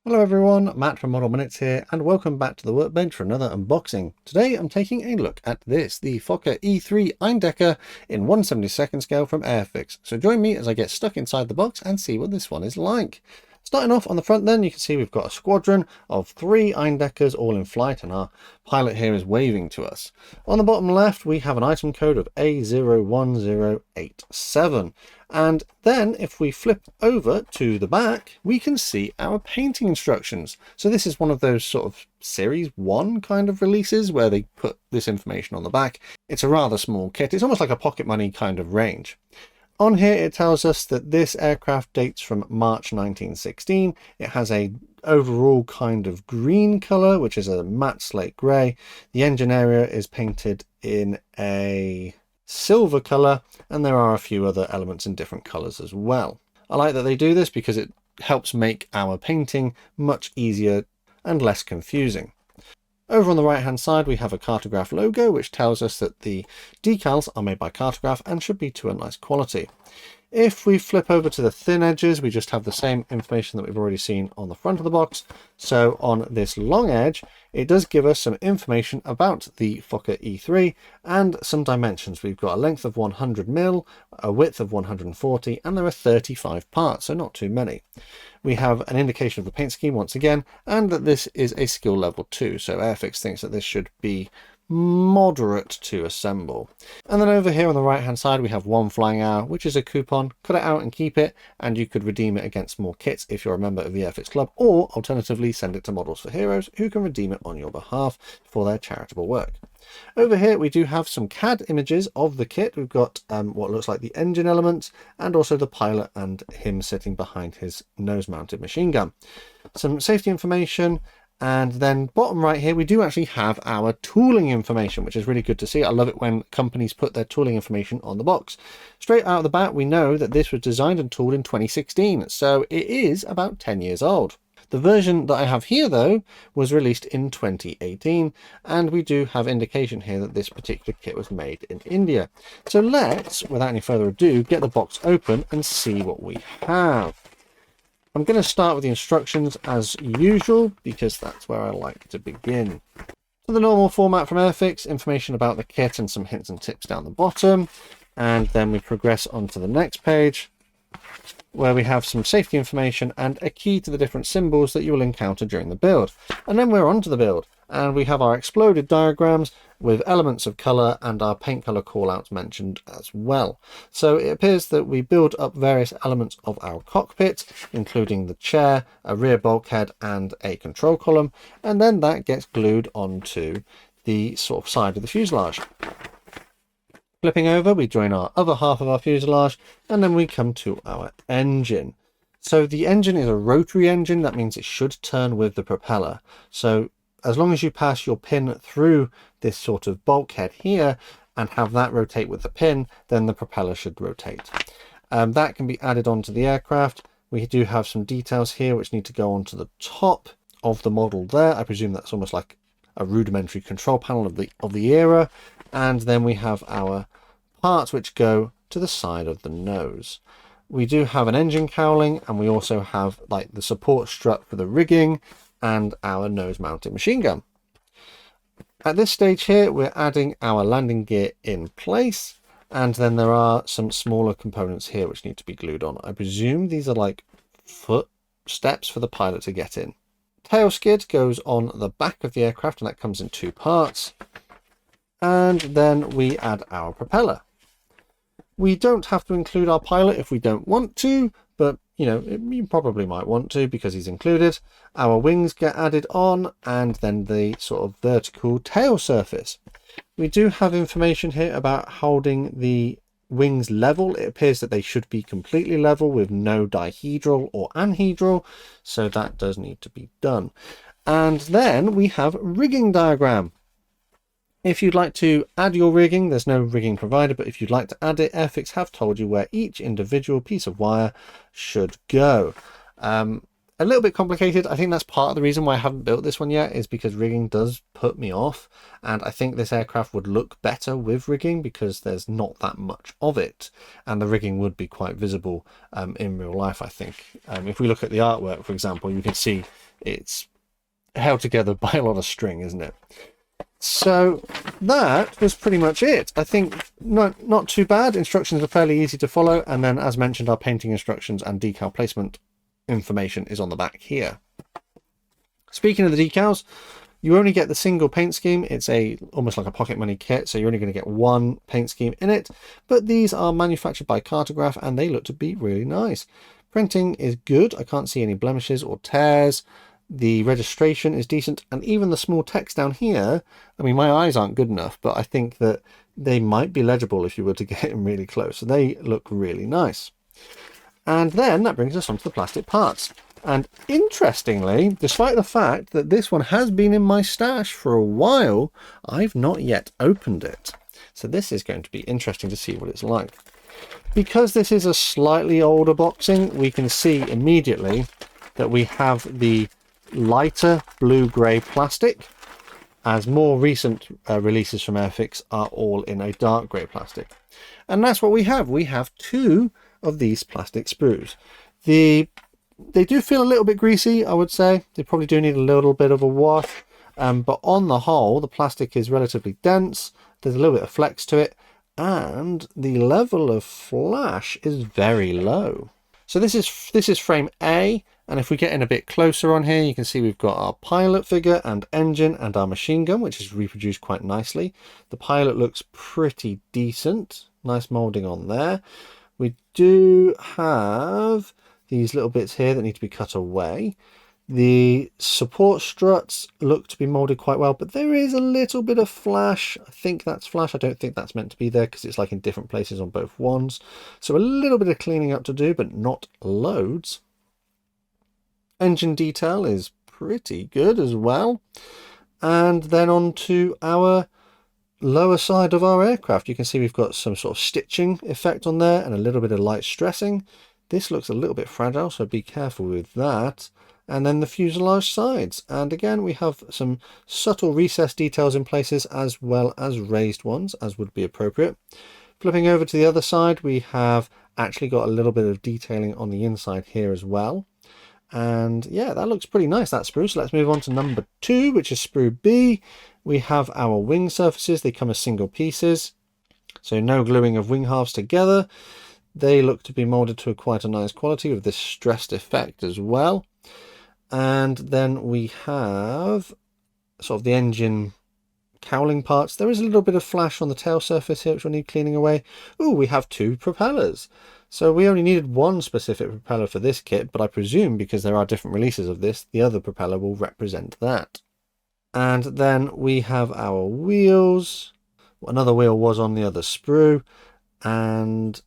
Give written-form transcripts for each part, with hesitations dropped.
Hello everyone, Matt from Model Minutes here, and welcome back to the workbench for another unboxing. Today I'm taking a look at this, the Fokker E.III Eindecker in 1/72 scale from Airfix. So join me as I get stuck inside the box and see what this one is like. Starting off on the front then, you can see we've got a squadron of 3 Eindeckers all in flight, and our pilot here is waving to us. On the bottom left we have an item code of A01087. And then if we flip over to the back, we can see our painting instructions. So this is one of those sort of series 1 kind of releases where they put this information on the back. It's a rather small kit. It's almost like a pocket money kind of range. On here it tells us that this aircraft dates from March 1916. It has a overall kind of green colour, which is a matte slate grey. The engine area is painted in a silver colour, and there are a few other elements in different colours as well. I like that they do this because it helps make our painting much easier and less confusing. Over on the right hand side we have a Cartograph logo, which tells us that the decals are made by Cartograph and should be to a nice quality. If we flip over to the thin edges, we just have the same information that we've already seen on the front of the box. So on this long edge, it does give us some information about the Fokker E.III and some dimensions. We've got a length of 100 mm, a width of 140, and there are 35 parts, so not too many. We have an indication of the paint scheme once again, and that this is a skill level 2, so Airfix thinks that this should be moderate to assemble. And then over here on the right hand side we have 1 flying hour, which is a coupon. Cut it out and keep it, and you could redeem it against more kits if you're a member of the Airfix Club, or alternatively send it to Models for Heroes, who can redeem it on your behalf for their charitable work. Over here we do have some CAD images of the kit. We've got what looks like the engine elements, and also the pilot and him sitting behind his nose-mounted machine gun. Some safety information. And then bottom right here, we do actually have our tooling information, which is really good to see. I love it when companies put their tooling information on the box. Straight out of the bat, we know that this was designed and tooled in 2016, so it is about 10 years old. The version that I have here, though, was released in 2018, and we do have indication here that this particular kit was made in India. So let's, without any further ado, get the box open and see what we have. I'm going to start with the instructions as usual, because that's where I like to begin. So the normal format from Airfix, information about the kit and some hints and tips down the bottom. And then we progress on to the next page, where we have some safety information and a key to the different symbols that you will encounter during the build. And then we're on to the build, and we have our exploded diagrams with elements of colour and our paint colour callouts mentioned as well. So it appears that we build up various elements of our cockpit, including the chair, a rear bulkhead and a control column, and then that gets glued onto the sort of side of the fuselage. Flipping over, we join our other half of our fuselage, and then we come to our engine. So the engine is a rotary engine. That means it should turn with the propeller. So as long as you pass your pin through this sort of bulkhead here and have that rotate with the pin, then the propeller should rotate. That can be added onto the aircraft. We do have some details here which need to go onto the top of the model there. I presume that's almost like a rudimentary control panel of the era. And then we have our parts which go to the side of the nose. We do have an engine cowling, and we also have like the support strut for the rigging and our nose mounted machine gun. At this stage here, we're adding our landing gear in place, and then there are some smaller components here which need to be glued on. I presume these are like foot steps for the pilot to get in. Tail skid goes on the back of the aircraft, and that comes in 2 parts. And then we add our propeller. We don't have to include our pilot if we don't want to, but you know, you probably might want to because he's included. Our wings get added on, and then the sort of vertical tail surface. We do have information here about holding the wings level. It appears that they should be completely level with no dihedral or anhedral, so that does need to be done. And then we have rigging diagram. If you'd like to add your rigging, there's no rigging provided, but if you'd like to add it, Airfix have told you where each individual piece of wire should go. A little bit complicated. I think that's part of the reason why I haven't built this one yet, is because rigging does put me off, and I think this aircraft would look better with rigging because there's not that much of it, and the rigging would be quite visible in real life, I think. If we look at the artwork, for example, you can see it's held together by a lot of string, isn't it? So that was pretty much it. I think not too bad. Instructions are fairly easy to follow. And then, as mentioned, our painting instructions and decal placement information is on the back here. Speaking of the decals, you only get the single paint scheme. It's almost like a pocket money kit, so you're only going to get one paint scheme in it. But these are manufactured by Cartograph, and they look to be really nice. Printing is good. I can't see any blemishes or tears. The registration is decent, and even the small text down here, I mean, my eyes aren't good enough, but I think that they might be legible if you were to get them really close. So they look really nice. And then that brings us on to the plastic parts. And interestingly, despite the fact that this one has been in my stash for a while, I've not yet opened it. So this is going to be interesting to see what it's like. Because this is a slightly older boxing, we can see immediately that we have the lighter blue-grey plastic, as more recent releases from Airfix are all in a dark grey plastic. And that's what we have. We have two of these plastic sprues. They do feel a little bit greasy, I would say. They probably do need a little bit of a wash, but on the whole, the plastic is relatively dense. There's a little bit of flex to it, and the level of flash is very low. So this is frame A, and if we get in a bit closer on here, you can see we've got our pilot figure and engine and our machine gun, which is reproduced quite nicely. The pilot looks pretty decent. Nice moulding on there. We do have these little bits here that need to be cut away. The support struts look to be moulded quite well, but there is a little bit of flash. I think that's flash. I don't think that's meant to be there because it's like in different places on both ones. So a little bit of cleaning up to do, but not loads. Engine detail is pretty good as well. And then on to our lower side of our aircraft. You can see we've got some sort of stitching effect on there and a little bit of light stressing. This looks a little bit fragile, so be careful with that. And then the fuselage sides, and again we have some subtle recessed details in places as well as raised ones, as would be appropriate. Flipping over to the other side, we have actually got a little bit of detailing on the inside here as well. And yeah, that looks pretty nice, that sprue. So let's move on to number 2, which is sprue B. We have our wing surfaces. They come as single pieces, so no gluing of wing halves together. They look to be molded to quite a nice quality with this stressed effect as well. And then we have sort of the engine cowling parts. There is a little bit of flash on the tail surface here, which will need cleaning away. Oh, we have 2 propellers. So we only needed one specific propeller for this kit, but I presume because there are different releases of this, the other propeller will represent that. And then we have our wheels. Another wheel was on the other sprue. And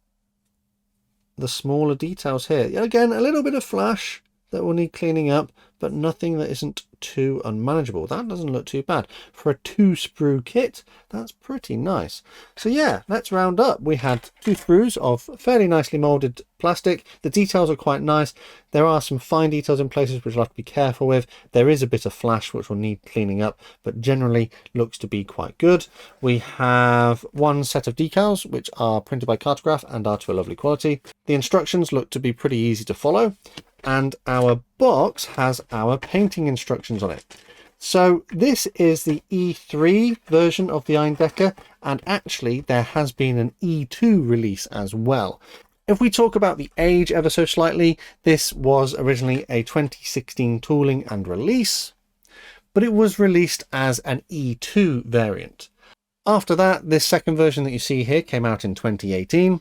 the smaller details here. Again, a little bit of flash that will need cleaning up, but nothing that isn't too unmanageable. That doesn't look too bad. For a 2 sprue kit, that's pretty nice. So yeah, let's round up. We had 2 sprues of fairly nicely molded plastic. The details are quite nice. There are some fine details in places which you'll have to be careful with. There is a bit of flash which will need cleaning up, but generally looks to be quite good. We have 1 set of decals which are printed by Cartograph and are to a lovely quality. The instructions look to be pretty easy to follow. And our box has our painting instructions on it. So this is the E.III version of the Eindecker, and actually there has been an E.II release as well. If we talk about the age ever so slightly, this was originally a 2016 tooling and release, but it was released as an E.II variant. After that, this second version that you see here came out in 2018.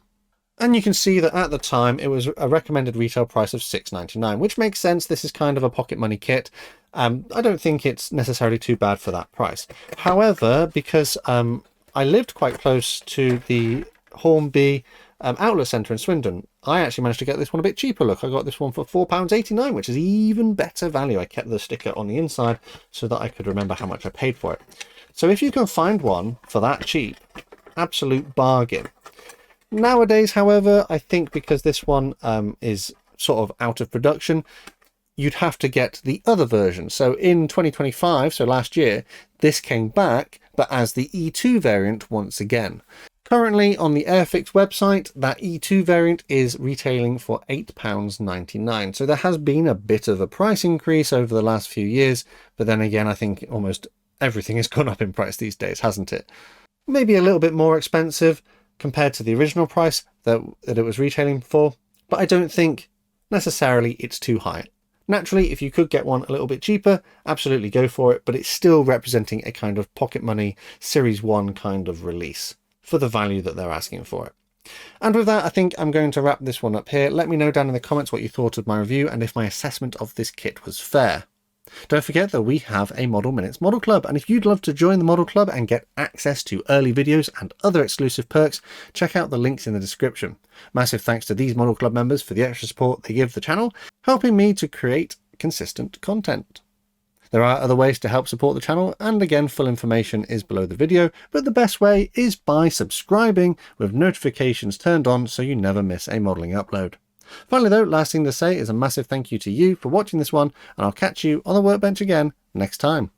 And you can see that at the time it was a recommended retail price of $6.99, which makes sense. This is kind of a pocket money kit. I don't think it's necessarily too bad for that price. However, because I lived quite close to the Hornby outlet centre in Swindon, I actually managed to get this one a bit cheaper. Look, I got this one for £4.89, which is even better value. I kept the sticker on the inside so that I could remember how much I paid for it. So if you can find one for that cheap, absolute bargain. Nowadays, however, I think because this one is sort of out of production, you'd have to get the other version. So in 2025, so last year, this came back, but as the E.II variant once again. Currently on the Airfix website, that E.II variant is retailing for £8.99. So there has been a bit of a price increase over the last few years, but then again, I think almost everything has gone up in price these days, hasn't it? Maybe a little bit more expensive compared to the original price that it was retailing for, but I don't think necessarily it's too high. Naturally, if you could get one a little bit cheaper, absolutely go for it, but it's still representing a kind of pocket money Series 1 kind of release for the value that they're asking for it. And with that, I think I'm going to wrap this one up here. Let me know down in the comments what you thought of my review and if my assessment of this kit was fair. Don't forget that we have a Model Minutes Model Club, and if you'd love to join the Model Club and get access to early videos and other exclusive perks, check out the links in the description. Massive thanks to these Model Club members for the extra support they give the channel, helping me to create consistent content. There are other ways to help support the channel, and again, full information is below the video, but the best way is by subscribing with notifications turned on so you never miss a modelling upload. Finally though, last thing to say is a massive thank you to you for watching this one, and I'll catch you on the workbench again next time.